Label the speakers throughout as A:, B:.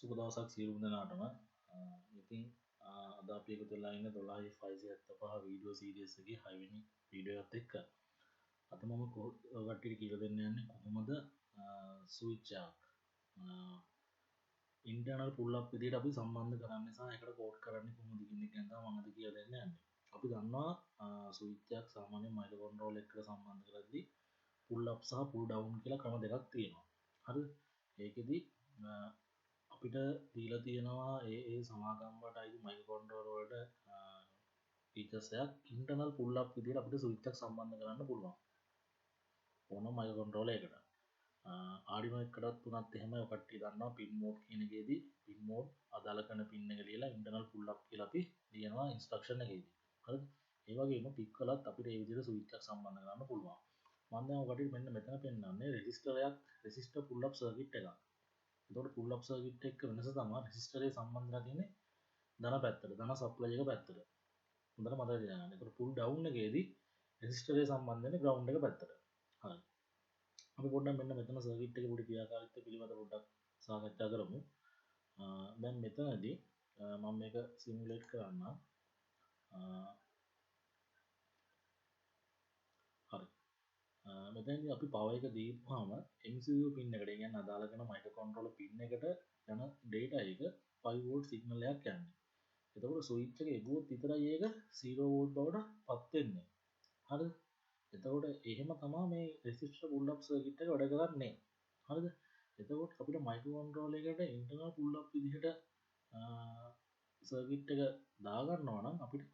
A: සුබ දවසක් සියලුම දෙනාටම. ඉතින් අද අපි එකතු වෙලා ඉන්නේ 12575 වීඩියෝ සීරීස් එකේ 6 වෙනි වීඩියෝ එකත් එක්ක. අද මම කට්ටියට කියලා දෙන්න යන්නේ කොහොමද ස්විච් එකක් ඉන්ටර්නල් පුල් අප් විදිහට අපි සම්බන්ධ කරන්නේ සහ ඒකට කෝඩ් කරන්නේ කොහොමද කියන එක ගැන තමයි මම අද කියලා දෙන්න යන්නේ. අපි දන්නවා ස්විච් එකක් සාමාන්‍යයෙන් මයික්‍රෝකන්ට්‍රෝලර් එකට සම්බන්ධ කරද්දී පුල් අප් සහ පුල් ඩවුන් කියලා ක්‍රම දෙකක් තියෙනවා. හරිද? ඒකෙදි අපිට දීලා තියෙනවා ඒ සමාගම්වට අයිති මයික්‍රෝකන්ට්‍රෝලර් වලට ෆීචර්ස් එකක් ඉන්ටර්නල් පුල් අප් විදිහට අපිට ස්විච් එකක් සම්බන්ධ කරන්න පුළුවන් ඕනම මයික්‍රෝකන්ට්‍රෝලර් එකකට. ආඩිනෝ එකකටත් උනත් එහෙමයි. ඔය කට්ටිය දන්නවා පින් මෝඩ් කියන එකේදී පින් මෝඩ් අදාළ කරන පින් එක ලියලා ඉන්ටර්නල් පුල් අප් කියලා අපි ලියනවා ඉන්ස්ට්‍රක්ෂන් එකේදී. හරිද? ඒ වගේම පික් කළත් අපිට ඒ විදිහට ස්විච් එකක් සම්බන්ධ කරන්න පුළුවන්. මම දැන් ඔය කට්ටියට මෙන්න මෙතන පෙන්නන්නේ රෙසිස්ටර් පුල් අප් සර්කිට් එකක්. එතකොට පුල් අප් සර්කිට් එක වෙනස තමයි රෙසිස්ටරේ සම්බන්ධ කරලා තියෙන්නේ ධන පැත්තට, ධන සප්ලයි එක පැත්තට. හොඳට මතක තියාගන්න. එතකොට පුල් ඩවුන් එකේදී රෙසිස්ටරේ සම්බන්ධ වෙන්නේ ග්‍රවුන්ඩ් එක පැත්තට. හරි. අපි පොඩ්ඩක් මෙන්න මෙතන සර්කිට් එකේ පොඩි ක්‍රියාකාරීත්වය පිළිබඳව පොඩ්ඩක් සාකච්ඡා කරමු. දැන් මෙතනදී මම මේක සිමුලේට් කරන්න. හරි. මෙතනදී අපි පවර් එක දීපුවාම MCU පින් එකට, ඒ කියන්නේ අදාළ කරන මයික්‍රෝකන්ට්‍රෝලර් පින් එකට යන ඩේටා එක 5 වෝල්ට් සිග්නල් එකක් යන්නේ. එතකොට ස්විච් එක එගුවොත් විතරයි ඒක 0 වෝල්ට් බවට පත් වෙන්නේ. හරිද? එතකොට එහෙම තමයි මේ රෙසිස්ටර් පුල් අප් සර්කිට් එක වැඩ කරන්නේ. හරිද? එතකොට අපිට මයික්‍රෝකන්ට්‍රෝලර් එකට ඉන්ටර්නල් පුල් අප් විදිහට සර්කිට් එක දාගන්නවා නම් අපිට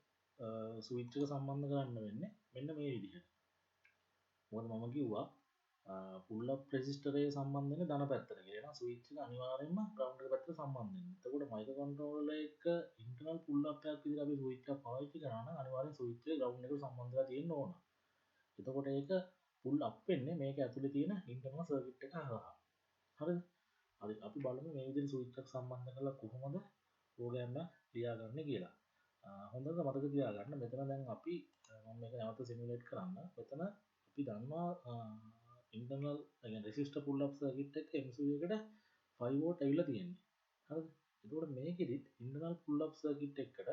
A: ස්විච් එක සම්බන්ධ කරන්න වෙන්නේ මෙන්න මේ විදිහට. මොකද මම කිව්වා පුල් අප් රෙසිස්ටරේ සම්බන්ධ වෙන්නේ ධන පැත්තට කියලා. එහෙනම් ස්විච් එක අනිවාර්යෙන්ම ග්‍රවුන්ඩ් එක පැත්තට සම්බන්ධ වෙනවා. එතකොට මයික්‍රෝකන්ට්‍රෝලර් එක ඉන්ටර්නල් පුල් අප් එකක් විදිහට අපි ස්විච් එක පාවිච්චි කරා නම් අනිවාර්යෙන් ස්විච් එක ග්‍රවුන්ඩ් එකට සම්බන්ධ වෙලා තියෙන්න ඕන. එතකොට ඒක පුල් අප් වෙන්නේ මේක ඇතුලේ තියෙන ඉන්ටර්නල් සර්කිට් එක හරහා. හරිද? හරි. අපි බලමු මේ විදිහට ස්විච් එකක් සම්බන්ධ කරලා කොහොමද ප්‍රෝග්‍රෑම් එක ලියාගන්නේ කියලා. හොඳට මතක තියාගන්න. මෙතන දැන් අපි මම මේක නැවත සිමුලේට් කරන්න. මෙතන අපි දන්නවා internal resistor pull up circuit එක MCU එකට 5 වෝල්ට් ඇවිල්ලා තියෙන්නේ. හරිද? එතකොට මේකෙදිත් ඉන්ටර්නල් පුල් අප් සර්කිට් එකට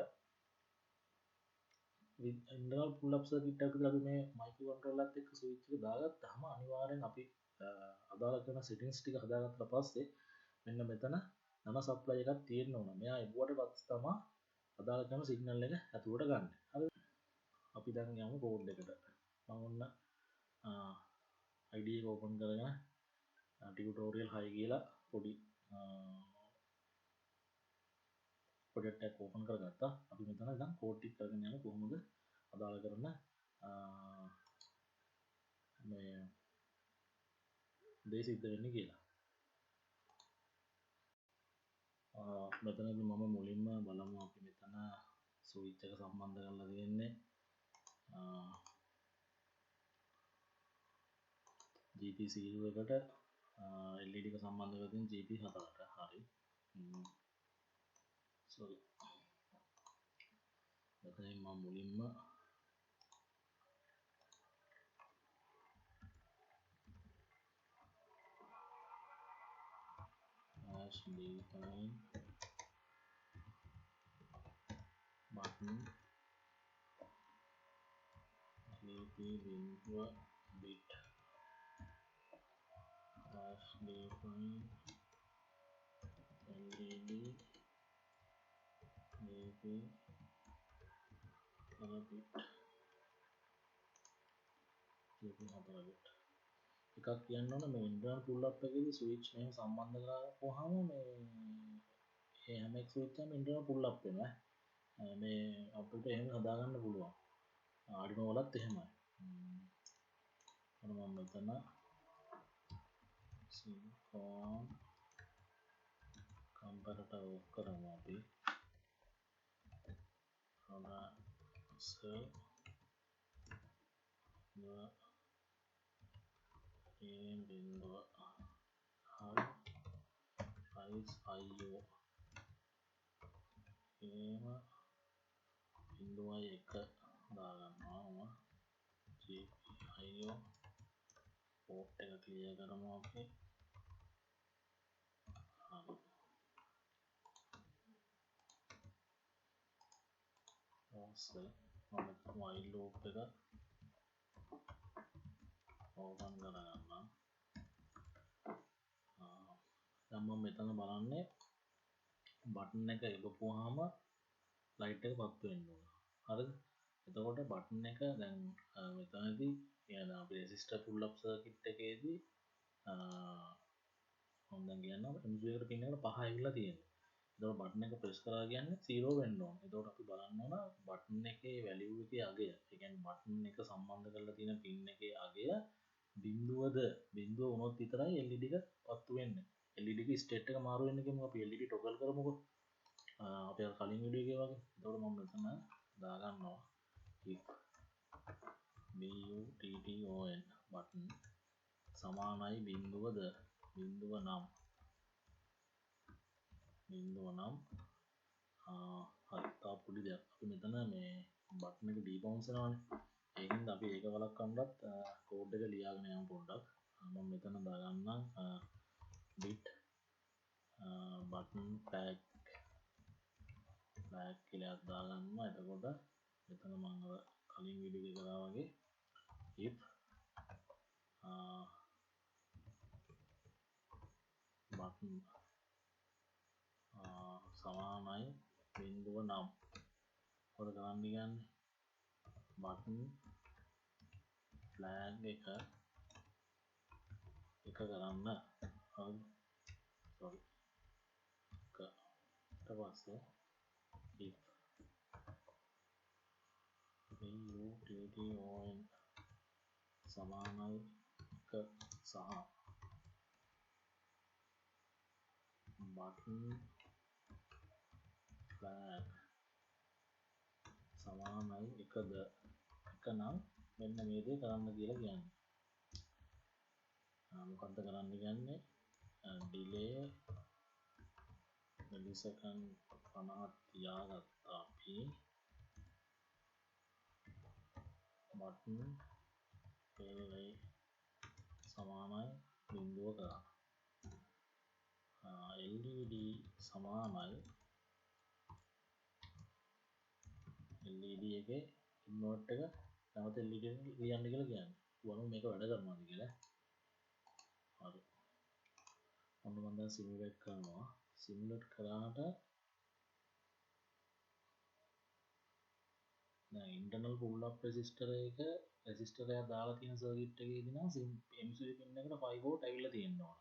A: ඉන්ටර්නල් පුල් අප් සර්කිට් එකකට අපි මේ මයික්‍රෝකන්ට්‍රෝලර් එකත් එක්ක ස්විච් එක දාගත්තාම අනිවාර්යෙන් අපි අදාළ කරන සෙටින්ග්ස් ටික හදාගත්තට පස්සේ මෙන්න මෙතන ධන සප්ලයි එකක් තියෙන්න ඕන. මෙයා එව්වට පස්සේ තමයි අදාළ කරන සිග්නල් එක ඇතුළට ගන්න. හරිද? අපි දැන් යමු කෝඩ් එකට. මම ඔන්න ID එක ඕපන් කරගෙන ටියුටෝරියල් 6 කියලා පොඩි ප්‍රොජෙක්ට් එකක් ඕපන් කරගත්තා. අපි මෙතන දැන් කෝඩ් ටික කරගෙන යමු කොහොමද අදාළ කරන මේ දේ සිද්ධ වෙන්නේ කියලා. මෙතනදී මම මුලින්ම බලමු අපි මෙතන ස්විච් එක සම්බන්ධ කරලා තියෙන්නේ GP0 එකට LED එක සම්බන්ධ කරලා තියෙන GP4ට. හරි. sorry. මෙතනින් මම මුලින්ම define button GP බිඳුව bit define LED GP bit GP4 bit එකක් කියන්න ඕන මේ ඉන්ටර්නල් පුල් අප් එකේදී ස්විච් මෙහෙම සම්බන්ධ කරපුවාම මේ හැම එක ස්විච් එකම ඉන්ටර්නල් පුල් අප් වෙනවා. මේ අපිට එහෙම හදාගන්න පුළුවන්. ආඩිනෝ වලත් එහෙමයි. මම මෙතන සිලිකෝන් කම්පැරටර් ඕෆ් කරමු අපි. බිඳුව IO එහෙම බිඳුවයි එක දාගන්නවා. GPIO පෝට් එක ක්ලියර් කරමු අපි. හරි. පස්සේ මම while loop එක ඕපන් කරගන්නම්. දැන් මම මෙතන බලන්නේ බටන් එක එබපුවාම ලයිට් එක පත්තු වෙන්න ඕන. හරිද? එතකොට බටන් එක දැන් මෙතනදී කියන්නේ අපි රෙසිස්ටර් පුල් අප් සර්කිට් එකේදී මම දැන් කියන්නම් MCU එකට පින් එකට 5 ඇවිල්ලා තියෙනවා. එතකොට බටන් එක ප්‍රෙස් කරා කියන්නේ 0 වෙන්න ඕන. එතකොට අපි බලන්න ඕන බටන් එකේ වැලියු එකේ අගය. ඒ කියන්නේ බටන් එක සම්බන්ධ කරලා තියෙන පින් එකේ අගය බිඳුවද බිඳුව වුණොත් විතරයි LED එක පත්තු වෙන්නේ. LED එක ස්ටේට් එක මාරු වෙන්න කියමු අපි LED ටොගල් කරමුකෝ. අපි අර කලින් වීඩියෝ එකේ වගේ. එතකොට මම මෙතන දාගන්නවා if button බටන් සමානයි බිඳුවද බිඳුව නම් හරි. තා පොඩි දෙයක් අපි මෙතන මේ බටන් එක ඩීබවුන්ස් වෙනවානේ. ඒ හින්දා අපි ඒක වළක්වන්නත් කෝඩ් එක ලියාගෙන යමු පොඩ්ඩක්. මම මෙතන දාගන්නම් bit button flag කියලා දාගන්නවා. එතකොට මෙතන මම අර කලින් වීඩියෝ එකේ කරා වගේ if button සමානයි බිඳුව නම් මොකද කරන්න කියන්නේ button flag එක කරන්න. හරි. sorry ඊට පස්සේ if button සමානයි 1 සහ button flag සමානයි 1ද 1 නම් මෙන්න මේ දේ කරන්න කියලා කියන්නේ. මොකද්ද කරන්න කියන්නේ? delay මිලිසෙකන්ඩ් 50ක් තියාගත්තා අපි button delay සමානයි බිඳුව කරා. LED සමානයි LED එකේ ඉන්වර්ට් එක නැවත LED එක ලියන්න කියලා කියන්නේ. බලමු මේක වැඩ කරනවද කියලා. හරි. ඔන්න මම දැන් සිමුලේට් කරනවා. සිමුලේට් කරාට දැන් ඉන්ටර්නල් පුල් අප් රෙසිස්ටර් එක රෙසිස්ටර් එක දාලා තියෙන සර්කිට් එකේදී නම් MCU පින් එකට 5 වෝල්ට් ඇවිල්ලා තියෙනවා.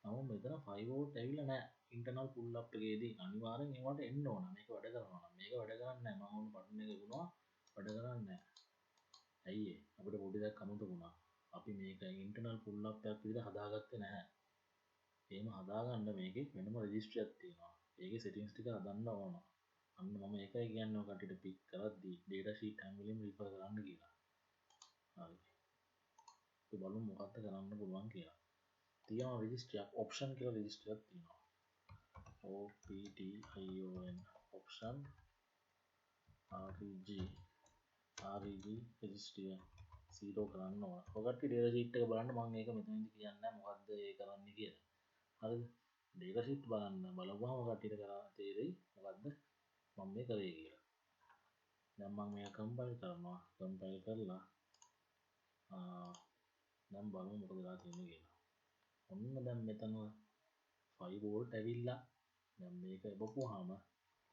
A: නමුත් මෙතන 5 වෝල්ට් ඇවිල්ලා නැහැ. ඉන්ටර්නල් පුල් අප් එකේදී අනිවාර්යෙන් ඒවට එන්න ඕන. මේක වැඩ කරනවා නම් මේක වැඩ කරන්නේ නැහැ. මම ඔන්න බටන් එක ගුණා වැඩ කරන්නේ නැහැ. ඇයි ඒ? අපිට පොඩි දෙයක් අමුතු වුණා. අපි මේක ඉන්ටර්නල් පුල් අප් එකක් විදිහට හදාගත්තේ නැහැ. එහෙම හදාගන්න මේකේ වෙනම රෙජිස්ටර් එකක් තියෙනවා. ඒකේ සෙටින්ග්ස් ටික හදන්න ඕන. අන්න මම ඒකයි කියන්නේ ඔය කට්ටියට පික් කරද්දී data sheet හැම වෙලෙම රිෆර් කරන්න කියලා. හරි. අපි බලමු මොකක්ද කරන්න පුළුවන් කියලා. තියෙනවා රෙජිස්ටර් එකක් ඔප්ෂන් කියලා රෙජිස්ටර් එකක් තියෙනවා. OPTION ඔප්ෂන් REG රෙජිස්ටර් 0 කරන්න ඕන. ඔය කට්ටිය data sheet එක බලන්න මම ඒක මෙතනදී කියන්නේ නැහැ මොකද්ද ඒ කරන්නේ කියලා. හරිද? data sheet බලපුවම කට්ටියට කරා තේරෙයි මොකද්ද මම මේ කරේ කියලා. දැන් මම මේක කම්පයිල් කරනවා. කම්පයිල් කරලා දැන් බලමු මොකද වෙලා තියෙන්නේ කියලා. ඔන්න දැන් මෙතන 5 වෝල්ට් ඇවිල්ලා දැන් මේක එබපුවාම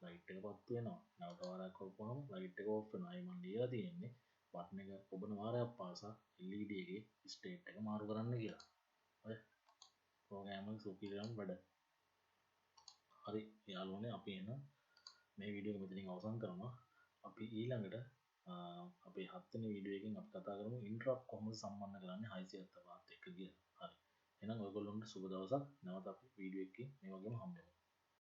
A: ලයිට් එක පත්තු වෙනවා. නැවත වාරයක් කරපුවාම ලයිට් එක ඕෆ් වෙනවා. අයි මම ලියලා තියෙන්නේ බටන් එක ඔබන වාරයක් පාසා LED එකේ ස්ටේට් එක මාරු කරන්න කියලා. හරි. ප්‍රෝග්‍රෑම් එක සුපිරියම් වැඩ. හරි යාළුවනේ අපි එන මේ වීඩියෝ එක මෙතනින් අවසන් කරනවා. අපි ඊළඟට අපේ 7 වෙනි වීඩියෝ එකෙන් අපි කතා කරමු ඉන්ටරප්ට් කොහොමද සම්බන්ධ කරන්නේ 675ත් එක්ක කියලා. හරි. එහෙනම් ඔයගොල්ලන්ට සුබ දවසක්. නැවත අපි වීඩියෝ එකකින් මේ වගේම හම්බ වෙමු.